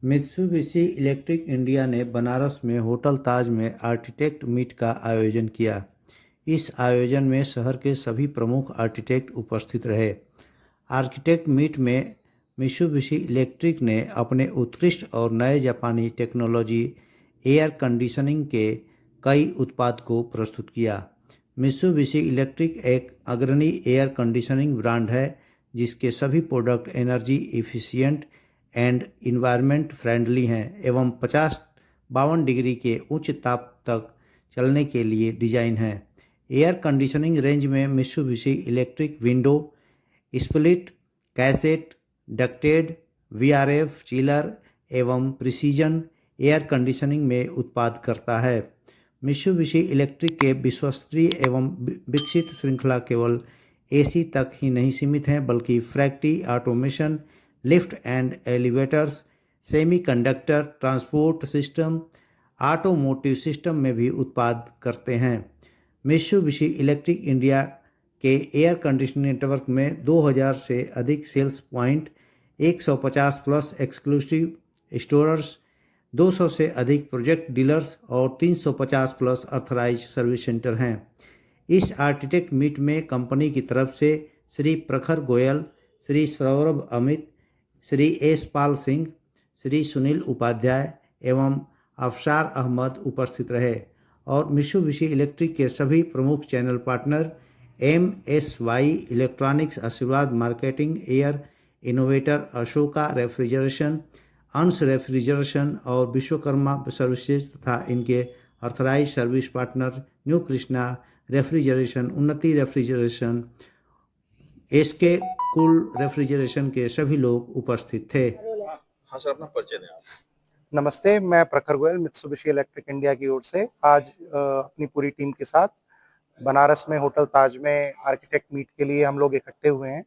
Mitsubishi Electric India ने बनारस में hotel ताज में आर्किटेक्ट मीट का आयोजन किया। इस आयोजन में शहर के सभी प्रमुख आर्किटेक्ट उपस्थित रहे। आर्किटेक्ट मीट में मित्सुबिशी इलेक्ट्रिक ने अपने उत्कृष्ट और नए जापानी टेक्नोलॉजी एयर कंडीशनिंग के कई उत्पाद को प्रस्तुत किया। मित्सुबिशी इलेक्ट्रिक एक अग्रणी एयर कंडीशनिंग ब्रांड है जिसके सभी product energy efficient and environment friendly हैं एवं 52 डिग्री के उच्च ताप तक चलने के लिए डिज़ाइन हैं। एयर कंडीशनिंग रेंज में Mitsubishi electric window split, cassette, ducted, VRF chiller एवं प्रिसीजन एयर कंडीशनिंग में उत्पाद करता है। मित्सुबिशी इलेक्ट्रिक के विश्वस्तरीय एवं विकसित श्रृंखला केवल एसी तक ही नहीं सीमित हैं बल्कि factory automation, lift and elevators, semiconductor, transport system, automotive system में भी उत्पाद करते हैं। मित्सुबिशी इलेक्ट्रिक इंडिया के एयर कंडीशनिंग नेटवर्क में 2000 से अधिक sales point, 150 plus exclusive stores, 200 से अधिक प्रोजेक्ट डीलर्स और 350 प्लस ऑथराइज सर्विस सेंटर हैं। इस आर्किटेक्ट मीट में कंपनी की तरफ से श्री प्रखर गोयल, श्री सौरभ अमित, श्री एस पाल सिंह, श्री सुनील उपाध्याय एवं अफसार अहमद उपस्थित रहे और मित्सुबिशी इलेक्ट्रिक के सभी प्रमुख channel partner MSY electronics, Ashirwad marketing, air innovator, Ashoka refrigeration, Ansh refrigeration और विश्वकर्मा सर्विसेज तथा इनके authorise service partner new Krishna refrigeration, Unnati refrigeration, SK cool refrigeration के सभी लोग उपस्थित थे। हाँ सर, अपना परिचय दें आप। नमस्ते, मैं प्रखर गोयल मित्सुबिशी इलेक्ट्रिक इंडिया की ओर से आज अपनी पूरी टीम के साथ बनारस में होटल ताज में आर्किटेक्ट मीट के लिए हम लोग इकट्ठे हुए हैं।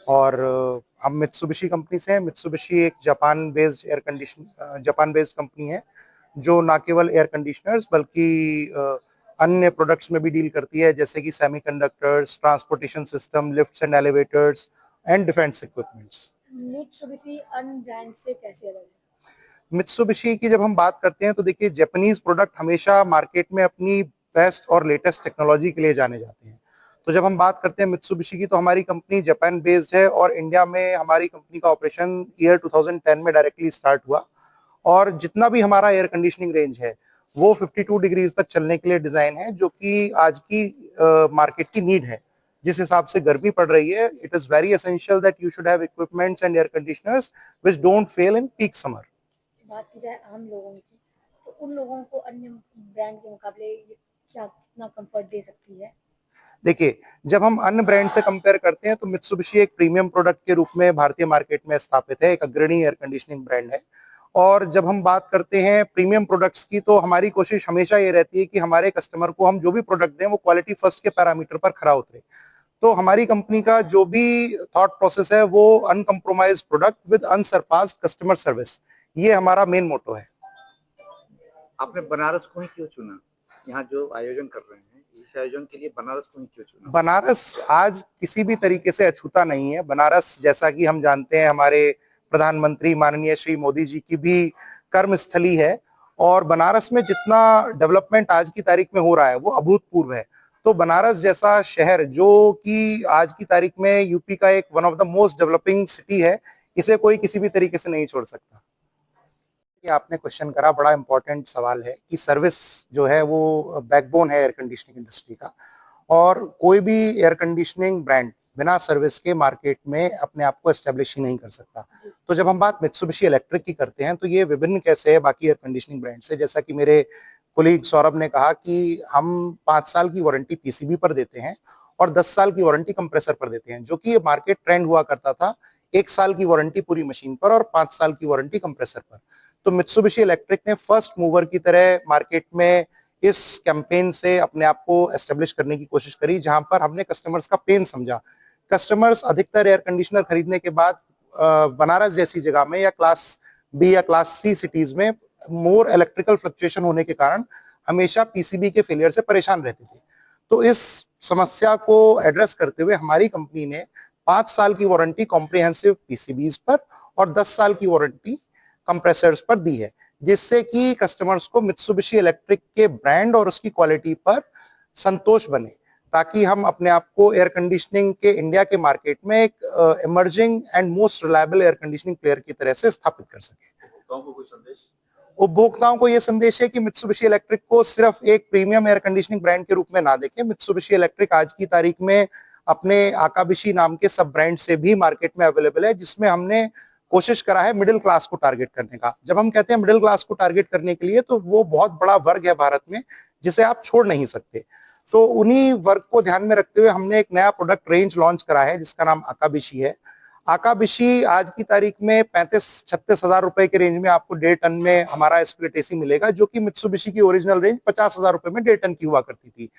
और हम मित्सुबिशी कंपनी से हैं। मित्सुबिशी एक जापान बेस्ड कंपनी है जो ना केवल एयर कंडीशनर्स बल्कि अन्य प्रोडक्ट्स में भी डील करती है, जैसे कि semiconductors, transportation system, lifts and elevators and defence equipments. Mitsubishi अन्य ब्रांड से कैसे अलग है? मित्सुबिशी की जब हम बात करते हैं तो देखिए, जापानीज प्रोडक्ट हमेशा मार्केट में अपनी बेस्ट और लेटेस्ट टेक्नोलॉजी के लिए जाने जाते हैं। तो जब हम बात करते हैं मित्सुबिशी की, तो हमारी कंपनी जापान बेस्ड है और इंडिया में हमारी कंपनी का ऑपरेशन ईयर 2010 में डायरेक्टली स्टार्ट हुआ। और जितना भी हमारा एयर कंडीशनिंग रेंज है वो 52 डिग्रीज तक चलने के लिए डिजाइन है, जो कि आज की मार्केट की नीड है। जिस हिसाब से गर्मी पड़ रही है, it is very essential that you should have equipments and air conditioners which don't fail in peak summer. बात की जाए आम लोगों की, तो उन लोगों को अन्य ब्रांड के मुकाबले ये क्या कितना कंफर्ट दे सकती है? देखिए, जब हम अन्य ब्रांड से कंपेयर करते हैं तो मित्सुबिशी एक प्रीमियम प्रोडक्ट के रूप में भारतीय मार्केट में स्थापित है, एक अग्रणी एयर कंडीशनिंग ब्रांड है। और जब हम बात करते हैं प्रीमियम प्रोडक्ट्स की, तो हमारी कोशिश हमेशा ये रहती है कि हमारे कस्टमर को हम जो भी प्रोडक्ट दें वो क्वालिटी फर्स्ट के पैरामीटर पर खरा उतरे। तो हमारी कंपनी का जो भी थॉट प्रोसेस है वो अनकम्प्रोमाइज प्रोडक्ट विद अनसरपास्ड कस्टमर सर्विस, ये हमारा मेन मोटो है। आपने बनारस को ही क्यों चुना? यहाँ जो आयोजन कर रहे हैं, इस आयोजन के लिए बनारस को ही क्यों चुना? बनारस आज किसी भी तरीके से अछूता नहीं है। बनारस, जैसा कि हम जानते हैं, हमारे प्रधानमंत्री माननीय श्री मोदी जी की भी कर्म स्थली है और बनारस में जितना डेवलपमेंट आज की तारीख में हो रहा है वो अभूतपूर्व है। तो बनारस जैसा शहर, जो कि आज की तारीख में यूपी का एक one of the most developing city है, इसे कोई किसी भी तरीके से नहीं छोड़ सकता। कि आपने क्वेश्चन करा, बड़ा इंपॉर्टेंट सवाल है कि सर्विस जो है वो बैकबोन है एयर कंडीशनिंग इंडस्ट्री का, और कोई भी एयर कंडीशनिंग ब्रांड बिना सर्विस के मार्केट में अपने आप को एस्टेब्लिश ही नहीं कर सकता। तो जब हम बात मित्सुबिशी इलेक्ट्रिक की करते हैं तो ये विभिन्न कैसे है बाकी एयर कंडीशनिंग ब्रांड से। जैसा कि मेरे कोलीग सौरभ ने कहा कि हम 5 साल की वारंटी पीसीबी पर देते हैं और 10 साल की वारंटी कंप्रेसर पर देते हैं, जो कि ये मार्केट ट्रेंड हुआ करता था 1 साल की वारंटी पूरी मशीन पर और 5 साल की वारंटी कंप्रेसर पर। तो मित्सुबिशी इलेक्ट्रिक ने फर्स्ट मूवर की तरह मार्केट में इस कैंपेन से अपने आप को एस्टेब्लिश करने की कोशिश करी, जहां पर हमने कस्टमर्स का पेन समझा। कस्टमर्स अधिकतर एयर कंडीशनर खरीदने के बाद बनारस जैसी जगह में या क्लास बी या क्लास सी सिटीज में मोर इलेक्ट्रिकल फ्लक्चुएशन होने के कारण हमेशा पीसीबी के फेलियर से परेशान रहते थे। तो इस समस्या को एड्रेस करते हुए हमारी कंपनी ने 5 साल की वारंटी कॉम्प्रिहेंसिव पीसीबीज पर और 10 साल की वारंटी कंप्रेसर्स पर दी है, जिससे कि कस्टमर्स को मित्सुबिशी इलेक्ट्रिक के ब्रांड और उसकी क्वालिटी पर संतोष बने, ताकि हम अपने आप को एयर कंडीशनिंग के इंडिया के मार्केट में एक emerging and most reliable air conditioning player की तरह से स्थापित कर सके। उपभोक्ताओं को कोई संदेश? उपभोक्ताओं को यह संदेश है कि मित्सुबिशी इलेक्ट्रिक को सिर्फ एक प्रीमियम एयर कंडीशनिंग ब्रांड के रूप में ना देखें। मित्सुबिशी इलेक्ट्रिक आज की तारीख में अपने आकाबिशी नाम के सब ब्रांड से भी मार्केट में अवेलेबल है, जिसमें हमने कोशिश करा है मिडिल क्लास को टारगेट करने का। जब हम कहते हैं मिडिल क्लास को टारगेट करने के लिए, तो वो बहुत बड़ा वर्ग है भारत में जिसे आप छोड़ नहीं सकते। तो उन्हीं वर्ग को ध्यान में रखते हुए हमने एक नया प्रोडक्ट रेंज लॉन्च करा है, जिसका नाम आकाबिशी है। आकाबिशी आज की तारीख में 35-36 हजार रुपए के रेंज में आपको 1.5 टन में हमारा स्प्लिट एसी मिलेगा, जो कि मित्सुबिशी की ओरिजिनल रेंज 50 हजार रुपए में 1.5 टन की हुआ करती थी।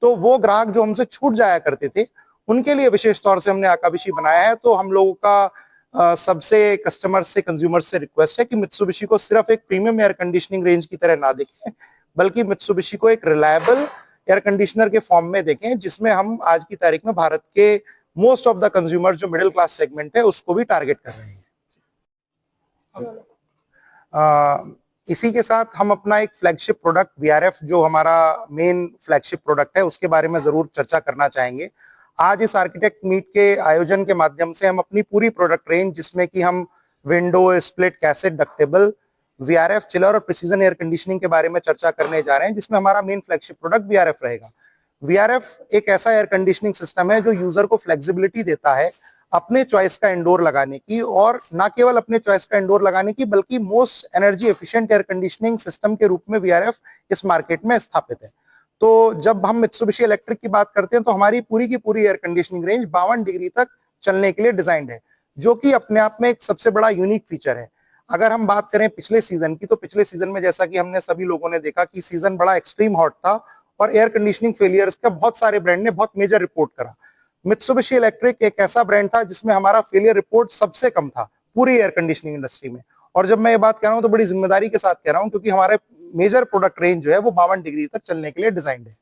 तो वो ग्राहक जो हमसे छूट जाया करते थे, उनके लिए विशेष तौर से हमने आकाबिशी बनाया है। तो हम लोगों का सबसे कस्टमर से, कंज्यूमर से रिक्वेस्ट है कि मित्सुबिशी को सिर्फ एक प्रीमियम एयर कंडीशनिंग रेंज की तरह ना देखें, बल्कि मित्सुबिशी को एक रिलायबल एयर कंडीशनर के फॉर्म में देखें, जिसमें हम आज की तारीख में भारत के मोस्ट ऑफ द कंज्यूमर जो मिडिल क्लास सेगमेंट है, उसको भी टारगेट कर रहे हैं। इसी के साथ हम अपना एक फ्लैगशिप प्रोडक्ट वीआरएफ, जो हमारा मेन फ्लैगशिप प्रोडक्ट है, उसके बारे में जरूर चर्चा करना चाहेंगे। आज इस आर्किटेक्ट मीट के आयोजन के माध्यम से हम अपनी पूरी प्रोडक्ट रेंज, जिसमें कि हम window, split, cassette, ductable, VRF, chiller और प्रिसीजन एयर कंडीशनिंग के बारे में चर्चा करने जा रहे हैं, जिसमें हमारा मेन फ्लैगशिप प्रोडक्ट वीआरएफ रहेगा। वीआरएफ एक ऐसा एयर कंडीशनिंग सिस्टम है जो यूजर को फ्लेक्सिबिलिटी देता है अपने चॉइस का इंडोर लगाने की, और ना केवल अपने चॉइस का इंडोर लगाने की, बल्कि most energy efficient air conditioning system के रूप में वीआरएफ इस मार्केट में स्थापित है। तो जब हम मित्सुबिशी इलेक्ट्रिक की बात करते हैं, तो हमारी पूरी की पूरी एयर कंडीशनिंग रेंज 52 डिग्री तक चलने के लिए डिजाइंड है, जो कि अपने आप में एक सबसे बड़ा यूनिक फीचर है। अगर हम बात करें पिछले सीजन की, तो पिछले सीजन में जैसा कि हमने सभी लोगों ने देखा कि सीजन बड़ा एक्सट्रीम हॉट था और एयर कंडीशनिंग फेलियर्स का बहुत सारे ब्रांड ने बहुत मेजर रिपोर्ट करा। मित्सुबिशी इलेक्ट्रिक एक ऐसा ब्रांड था जिसमें हमारा फेलियर रिपोर्ट सबसे कम था पूरी एयर कंडीशनिंग इंडस्ट्री में। और जब मैं ये बात कह रहा हूं, तो बड़ी जिम्मेदारी के साथ कह रहा हूं, क्योंकि हमारे मेजर प्रोडक्ट रेंज जो है वो 52 डिग्री तक चलने के लिए डिजाइंड है।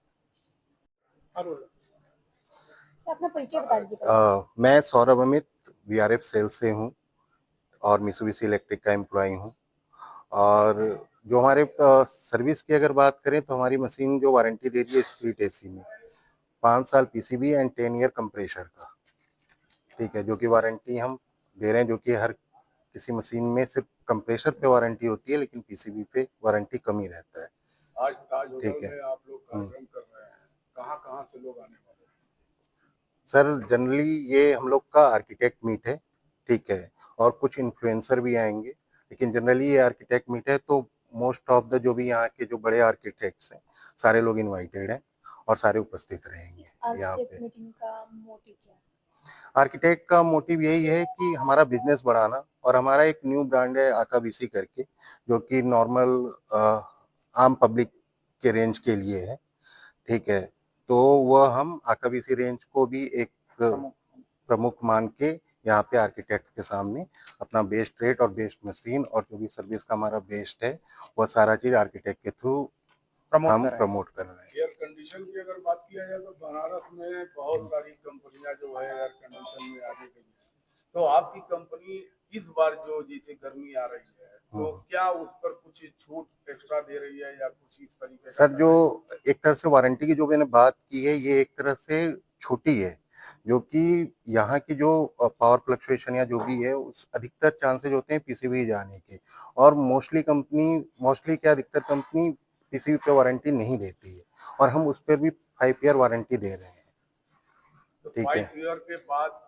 अपना परिचय बता दीजिए। मैं सौरभ अमित वीआरएफ सेल्स से हूं और मित्सुबिशी इलेक्ट्रिक का एम्प्लॉय हूं। और जो हमारे सर्विस की अगर बात करें, तो हमारी मशीन जो वारंटी दे रही है स्प्लिट एसी में 5 साल पीसीबी एंड 10 ईयर कंप्रेसर का, ठीक है, जो कि वारंटी हम दे रहे हैं, जो कि हर किसी मशीन में सिर्फ कंप्रेसर पे वारंटी होती है, लेकिन पीसीबी पे वारंटी कम ही रहता है। आज ताज होटल ठीक है। में आप लोग कार्यक्रम कर रहे हैं, कहाँ से लोग आने वाले हैं? सर जनरली ये हम लोग का आर्किटेक्ट मीट है, ठीक है, और कुछ इन्फ्लुएंसर भी आएंगे, लेकिन जनरली ये आर्किटेक्ट मीट है, तो मोस्ट ऑफ द जो भी यहाँ के जो बड़े आर्किटेक्ट्स हैं, सारे लोग इनवाइटेड हैं और सारे उपस्थित रहेंगे यहाँ पे। मीटिंग का मोटिव क्या है? आर्किटेक्ट का मोटिव यही है कि हमारा बिजनेस बढ़ाना, और हमारा एक न्यू ब्रांड है आकाबिशी करके, जो कि नॉर्मल आम पब्लिक के रेंज के लिए है, ठीक है। तो वह हम आकाबिशी रेंज को भी एक प्रमुख मान के यहाँ पे आर्किटेक्ट के सामने अपना बेस्ट रेट और बेस्ट मशीन और जो भी सर्विस का हमारा बेस्ट है, वह सारा चीज आर्किटेक्ट के थ्रू हम प्रमोट कर रहे हैं। एयर कंडीशन की अगर बात किया जाए, तो बनारस में बहुत सारी कंपनियां जो है एयर कंडीशन में आगे गई है, तो आपकी कंपनी इस बार जो जैसे गर्मी आ रही है, तो क्या उस पर कुछ छूट एक्स्ट्रा दे रही है या कुछ इस तरीके? सर जो एक तरह से वारंटी की जो मैंने बात की है, ये एक तरह से छोटी है, जो कि यहाँ की जो पावर फ्लक्चुएशन या जो भी है, उस अधिकतर चांसेस होते हैं पीसीबी जाने के, और मोस्टली क्या अधिकतर कंपनी पीसीबी पे वारंटी नहीं देती है, और हम उस पर भी 5 ईयर वारंटी दे रहे हैं। तो ठीक है। 5 ईयर के बाद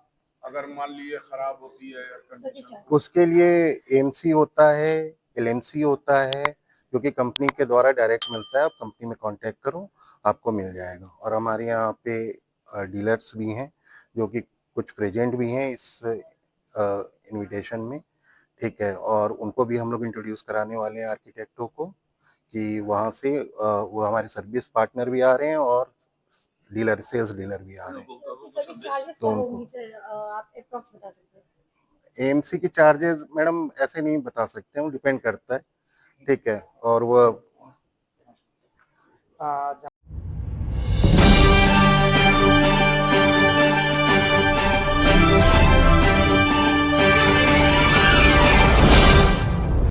अगर मान लीजिए खराब होती है एयर कंडीशन, उसके लिए एमसी होता है, एलएनसी होता है, जो कि कंपनी के द्वारा डायरेक्ट मिलता है। आप कंपनी में कांटेक्ट करो, आपको मिल जाएगा। और हमारे यहाँ पे डीलर्स भी हैं, जो कि कुछ प्रेजेंट भी हैं इस इनविटेशन में, ठीक है, और उनको भी हम लोग इंट्रोड्यूस कराने वाले हैं आर्किटेक्टों को, कि वहाँ से वो हमारे सर्विस पार्टनर भी आ रहे हैं और सेल्स डीलर भी आ रहे हैं। सर्विस चार्जेस तो क्या उनको होंगी सर, आप अप्रॉक्स बता सकते हैं? एएमसी की चार्जेस मैडम ऐसे नहीं बता सकते हैं, वो डिपेंड करता है, ठीक है। और वो